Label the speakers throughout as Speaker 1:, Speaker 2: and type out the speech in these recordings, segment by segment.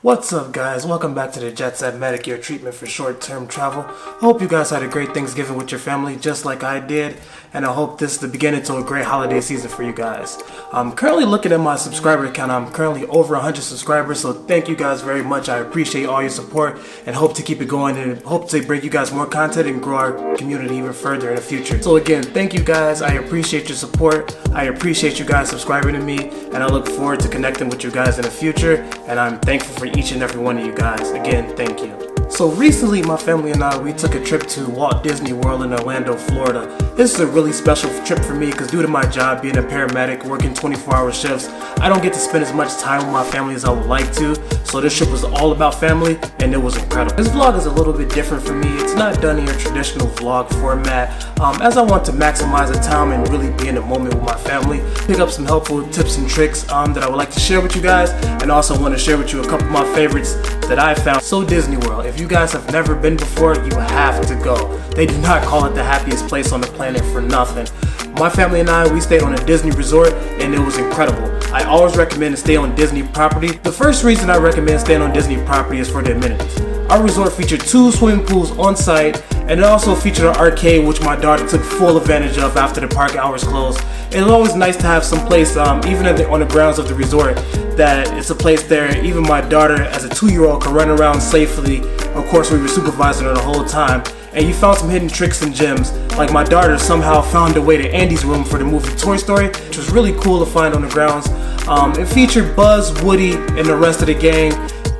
Speaker 1: What's up, guys? Welcome back to the Jet Set Medic, your treatment for short-term travel. I hope you guys had a great Thanksgiving with your family just like I did, and I hope this is the beginning to a great holiday season for you guys. I'm currently looking at my subscriber count. I'm currently over 100 subscribers, so thank you guys very much. I appreciate all your support and hope to keep it going and hope to bring you guys more content and grow our community even further in the future. So again, thank you guys. I appreciate your support. I appreciate you guys subscribing to me, and I look forward to connecting with you guys in the future, and I'm thankful for each and every one of you guys. Again, thank you. So recently, my family and I, we took a trip to Walt Disney World in Orlando, Florida. This is a really special trip for me because due to my job being a paramedic, working 24-hour shifts, I don't get to spend as much time with my family as I would like to. So this trip was all about family, and it was incredible. This vlog is a little bit different for me. It's not done in your traditional vlog format, as I want to maximize the time and really be in the moment with my family. Pick up some helpful tips and tricks that I would like to share with you guys, and also want to share with you a couple of my favorites that I found. So Disney World, if you guys have never been before, you have to go. They do not call it the happiest place on the planet for nothing. My family and I, we stayed on a Disney resort, and it was incredible. I always recommend to stay on Disney property. The first reason I recommend staying on Disney property is for the amenities. Our resort featured 2 swimming pools on site, and it also featured an arcade which my daughter took full advantage of after the park hours closed. It's always nice to have some place, even on the grounds of the resort, that it's a place there even my daughter as a 2-year-old can run around safely. Of course, we were supervising her the whole time. And you found some hidden tricks and gems, like my daughter somehow found her way to Andy's room for the movie Toy Story, which was really cool to find on the grounds. It featured Buzz, Woody, and the rest of the gang,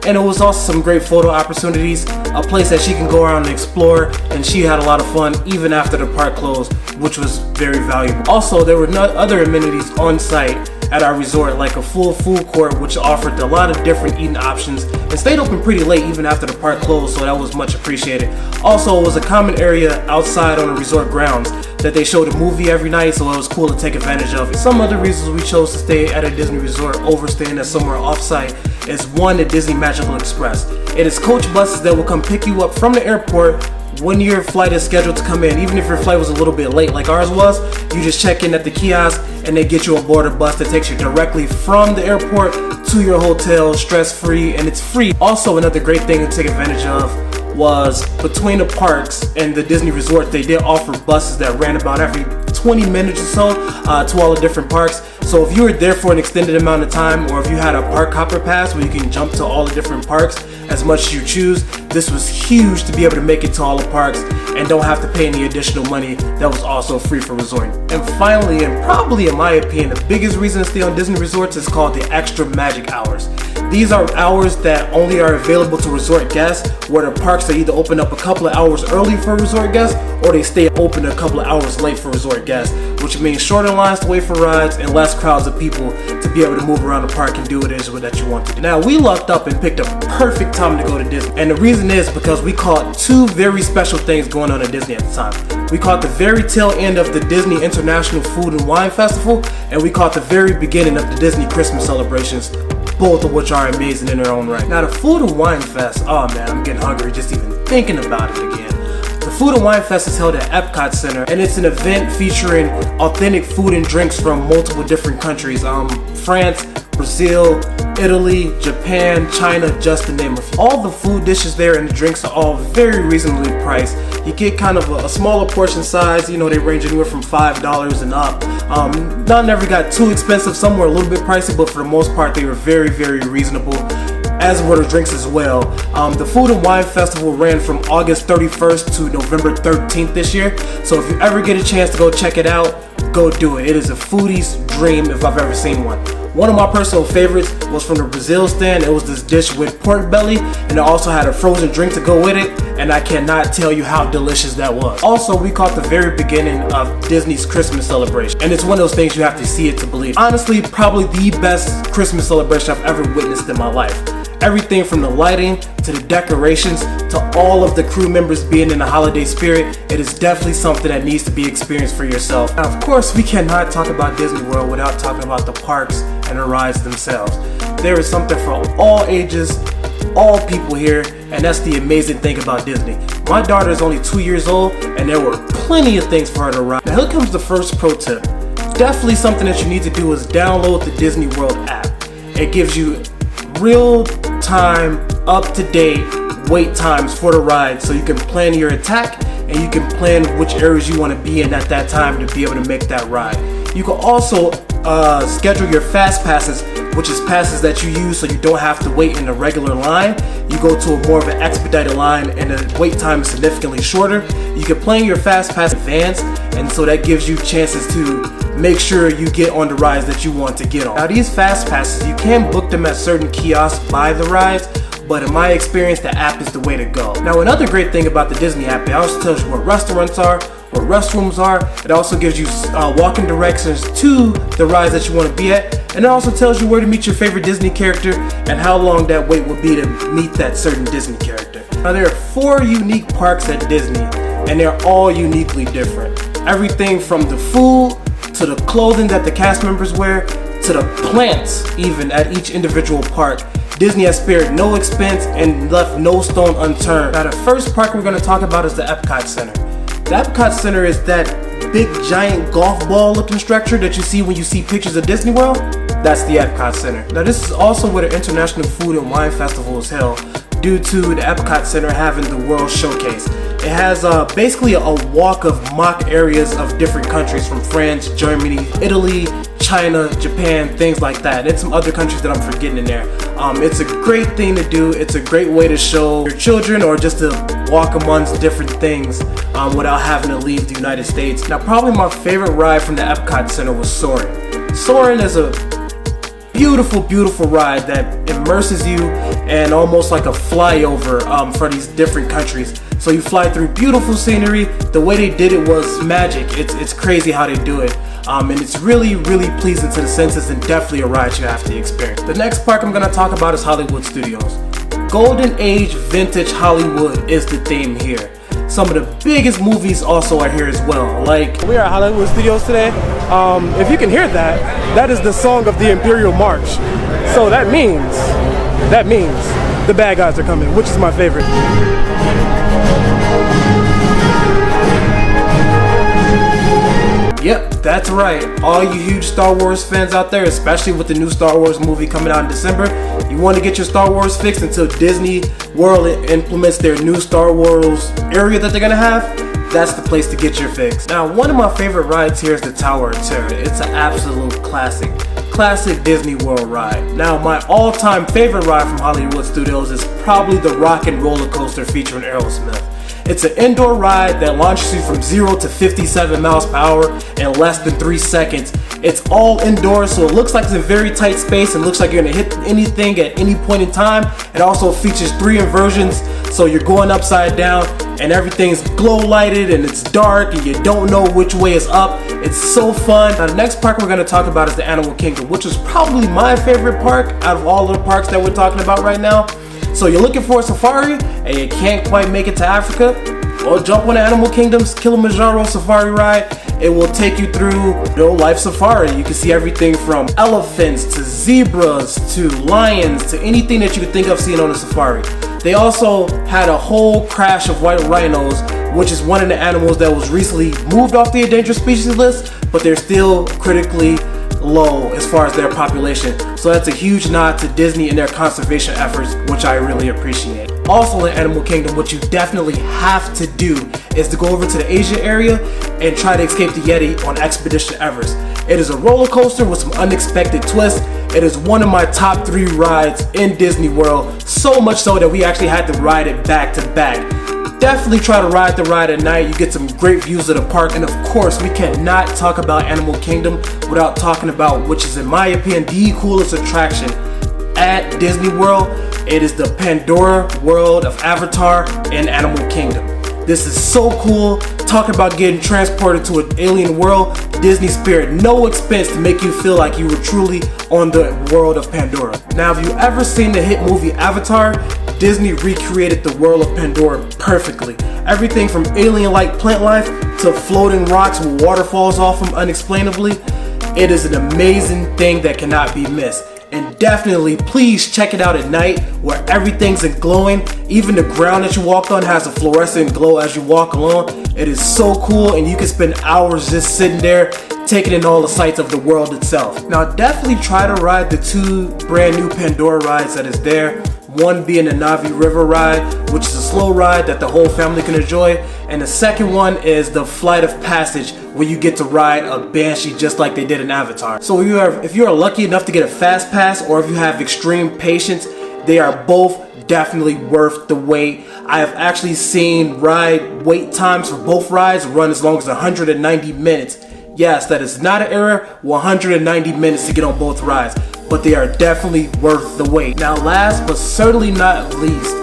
Speaker 1: and it was also some great photo opportunities, a place that she can go around and explore, and she had a lot of fun even after the park closed, which was very valuable. Also, there were other amenities on site at our resort, like a full food court which offered a lot of different eating options and stayed open pretty late even after the park closed, so that was much appreciated. Also, it was a common area outside on the resort grounds that they showed a movie every night, so it was cool to take advantage of. Some other reasons we chose to stay at a Disney resort over staying at somewhere off-site is 1, the Disney Magical Express. It is coach buses that will come pick you up from the airport when your flight is scheduled to come in. Even if your flight was a little bit late like ours was, you just check in at the kiosk and they get you aboard a bus that takes you directly from the airport to your hotel, stress-free, and it's free. Also, another great thing to take advantage of was between the parks and the Disney resort, they did offer buses that ran about every 20 minutes or so to all the different parks. So if you were there for an extended amount of time, or if you had a park hopper pass where you can jump to all the different parks as much as you choose, this was huge to be able to make it to all the parks and don't have to pay any additional money. That was also free for resorting. And finally, and probably in my opinion, the biggest reason to stay on Disney resorts is called the extra magic hours. These are hours that only are available to resort guests, where the parks they either open up a couple of hours early for resort guests or they stay open a couple of hours late for resort guests, which means shorter lines to wait for rides and less crowds of people to be able to move around the park and do what it is that you want to do. Now, we lucked up and picked a perfect time to go to Disney, and the reason is because we caught 2 very special things going on at Disney at the time. We caught the very tail end of the Disney International Food and Wine Festival, and we caught the very beginning of the Disney Christmas celebrations, both of which are amazing in their own right. Now, the Food and Wine Fest, oh man, I'm getting hungry just even thinking about it again. The Food and Wine Fest is held at Epcot Center, and it's an event featuring authentic food and drinks from multiple different countries. France, Brazil, Italy, Japan, China, just to name a few. All the food dishes there and the drinks are all very reasonably priced. You get kind of a smaller portion size, they range anywhere from $5 and up. None ever got too expensive, some were a little bit pricey, but for the most part they were very, very reasonable, as were the drinks as well. The Food and Wine Festival ran from August 31st to November 13th this year, so if you ever get a chance to go check it out, go do it. It is a foodie's dream if I've ever seen one. One of my personal favorites was from the Brazil stand. It was this dish with pork belly, and it also had a frozen drink to go with it, and I cannot tell you how delicious that was. Also, we caught the very beginning of Disney's Christmas celebration, and it's one of those things you have to see it to believe. Honestly, probably the best Christmas celebration I've ever witnessed in my life. Everything from the lighting to the decorations to all of the crew members being in the holiday spirit, it is definitely something that needs to be experienced for yourself. Now, of course, we cannot talk about Disney World without talking about the parks and the rides themselves. There is something for all ages, all people here, and that's the amazing thing about Disney. My daughter is only 2 years old, and there were plenty of things for her to ride. Now, here comes the first pro tip. Definitely something that you need to do is download the Disney World app. It gives you real real-time, up-to-date wait times for the ride, so you can plan your attack and you can plan which areas you want to be in at that time to be able to make that ride. You can also schedule your fast passes, which is passes that you use so you don't have to wait in a regular line. You go to a more of an expedited line and the wait time is significantly shorter. You can plan your fast pass in advance, and so that gives you chances to make sure you get on the rides that you want to get on. Now these fast passes, you can book them at certain kiosks by the rides, but in my experience, the app is the way to go. Now another great thing about the Disney app, it also tells you where restaurants are, where restrooms are. It also gives you walking directions to the rides that you want to be at, and it also tells you where to meet your favorite Disney character and how long that wait will be to meet that certain Disney character. Now there are 4 unique parks at Disney, and they're all uniquely different. Everything from the food to the clothing that the cast members wear to the plants even at each individual park. Disney has spared no expense and left no stone unturned. Now the first park we're going to talk about is the Epcot Center. The Epcot Center is that big giant golf ball looking structure that you see when you see pictures of Disney World. That's the Epcot Center. Now this is also where the International Food and Wine Festival is held, due to the Epcot Center having the World Showcase. It has basically a walk of mock areas of different countries from France, Germany, Italy, China, Japan, things like that. And some other countries that I'm forgetting in there. It's a great thing to do. It's a great way to show your children or just to walk amongst different things without having to leave the United States. Now probably my favorite ride from the Epcot Center was Soarin'. Soarin' is a beautiful, beautiful ride that immerses you and almost like a flyover for these different countries. So you fly through beautiful scenery. The way they did it was magic. It's crazy how they do it. And it's really, really pleasing to the senses and definitely a ride you have to experience. The next park I'm going to talk about is Hollywood Studios. Golden Age Vintage Hollywood is the theme here. Some of the biggest movies also are here as well. Like, we are at Hollywood Studios today. If you can hear that, that is the song of the Imperial March. So that means the bad guys are coming, which is my favorite. Yep, that's right. All you huge Star Wars fans out there, especially with the new Star Wars movie coming out in December, you want to get your Star Wars fixed until Disney World implements their new Star Wars area that they're going to have. That's the place to get your fix. Now, one of my favorite rides here is the Tower of Terror. It's an absolute classic Disney World ride. Now, my all-time favorite ride from Hollywood Studios is probably the Rock and Roller Coaster featuring Aerosmith. It's an indoor ride that launches you from 0 to 57 miles per hour in less than 3 seconds. It's all indoors, so it looks like it's a very tight space and looks like you're gonna hit anything at any point in time. It also features 3 inversions, so you're going upside down and everything's glow lighted and it's dark and you don't know which way is up. It's so fun. Now the next park we're gonna talk about is the Animal Kingdom, which is probably my favorite park out of all the parks that we're talking about right now. So you're looking for a safari and you can't quite make it to Africa? Well, jump on the Animal Kingdom's Kilimanjaro safari ride. It will take you through life safari. You can see everything from elephants to zebras to lions to anything that you could think of seeing on a safari. They also had a whole crash of white rhinos, which is one of the animals that was recently moved off the endangered species list, but they're still critically low as far as their population. So that's a huge nod to Disney and their conservation efforts, which I really appreciate. Also in Animal Kingdom, what you definitely have to do is to go over to the Asia area and try to escape the Yeti on Expedition Everest. It is a roller coaster with some unexpected twists. It is one of my top 3 rides in Disney World, so much so that we actually had to ride it back to back. Definitely try to ride the ride at night. You get some great views of the park, and of course we cannot talk about Animal Kingdom without talking about, which is in my opinion the coolest attraction at Disney World. It is the Pandora world of Avatar and Animal Kingdom. This is so cool. Talking about getting transported to an alien world, Disney spared no expense to make you feel like you were truly on the world of Pandora. Now, if you've ever seen the hit movie Avatar, Disney recreated the world of Pandora perfectly. Everything from alien-like plant life to floating rocks with waterfalls off them unexplainably. It is an amazing thing that cannot be missed. And definitely, please check it out at night where everything's glowing. Even the ground that you walk on has a fluorescent glow as you walk along. It is so cool, and you can spend hours just sitting there taking in all the sights of the world itself. Now definitely try to ride the 2 brand new Pandora rides that is there. One being the Navi River ride, which is a slow ride that the whole family can enjoy. And the second one is the Flight of Passage, where you get to ride a Banshee just like they did in Avatar. So if you are lucky enough to get a fast pass, or if you have extreme patience, they are both definitely worth the wait. I have actually seen ride wait times for both rides run as long as 190 minutes. Yes, that is not an error. 190 minutes to get on both rides, but they are definitely worth the wait. Now, last but certainly not least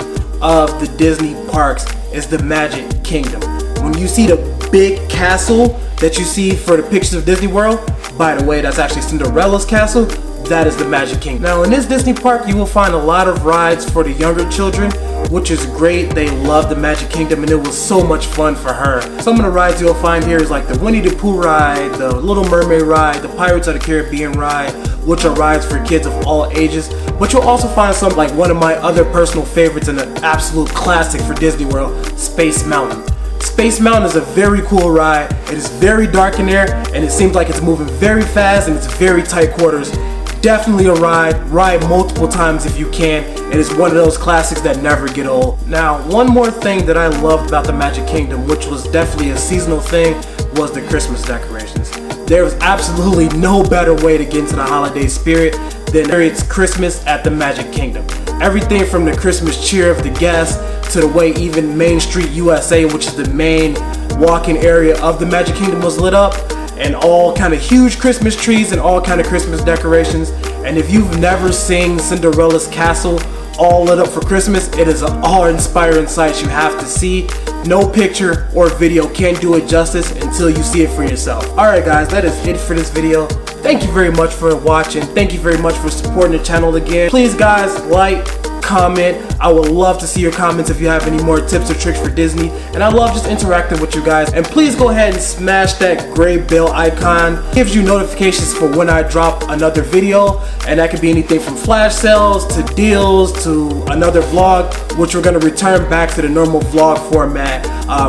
Speaker 1: of the Disney parks is the Magic Kingdom. When you see the big castle that you see for the pictures of Disney World, by the way, that's actually Cinderella's castle. That is the Magic Kingdom. Now, in this Disney park, you will find a lot of rides for the younger children, which is great. They love the Magic Kingdom, and it was so much fun for her. Some of the rides you'll find here is like the Winnie the Pooh ride, the Little Mermaid ride, the Pirates of the Caribbean ride, which are rides for kids of all ages. But you'll also find some like one of my other personal favorites and an absolute classic for Disney World, Space Mountain. Space Mountain is a very cool ride. It is very dark in there, and it seems like it's moving very fast, and it's very tight quarters. Definitely a ride multiple times if you can. It is one of those classics that never get old. Now, one more thing that I loved about the Magic Kingdom, which was definitely a seasonal thing, was the Christmas decorations. There was absolutely no better way to get into the holiday spirit than it's Christmas at the Magic Kingdom. Everything from the Christmas cheer of the guests to the way even Main Street USA, which is the main walking area of the Magic Kingdom, was lit up, and all kind of huge Christmas trees and all kind of Christmas decorations. And if you've never seen Cinderella's castle all lit up for Christmas, it is an awe-inspiring sight you have to see. No picture or video can do it justice until you see it for yourself. Alright guys, that is it for this video. Thank you very much for watching. Thank you very much for supporting the channel again. Please guys, like, comment. I would love to see your comments if you have any more tips or tricks for Disney, and I love just interacting with you guys. And please go ahead and smash that gray bell icon. It gives you notifications for when I drop another video, and that could be anything from flash sales to deals to another vlog, which we're going to return back to the normal vlog format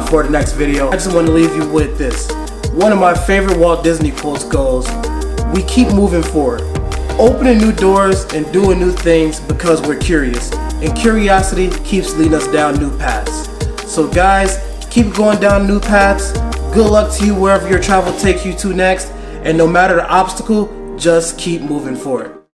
Speaker 1: for the next video. I just want to leave you with this. One of my favorite Walt Disney quotes goes, "We keep moving forward, opening new doors and doing new things because we're curious, and curiosity keeps leading us down new paths." So guys, keep going down new paths. Good luck to you wherever your travel takes you to next, and no matter the obstacle, just keep moving forward.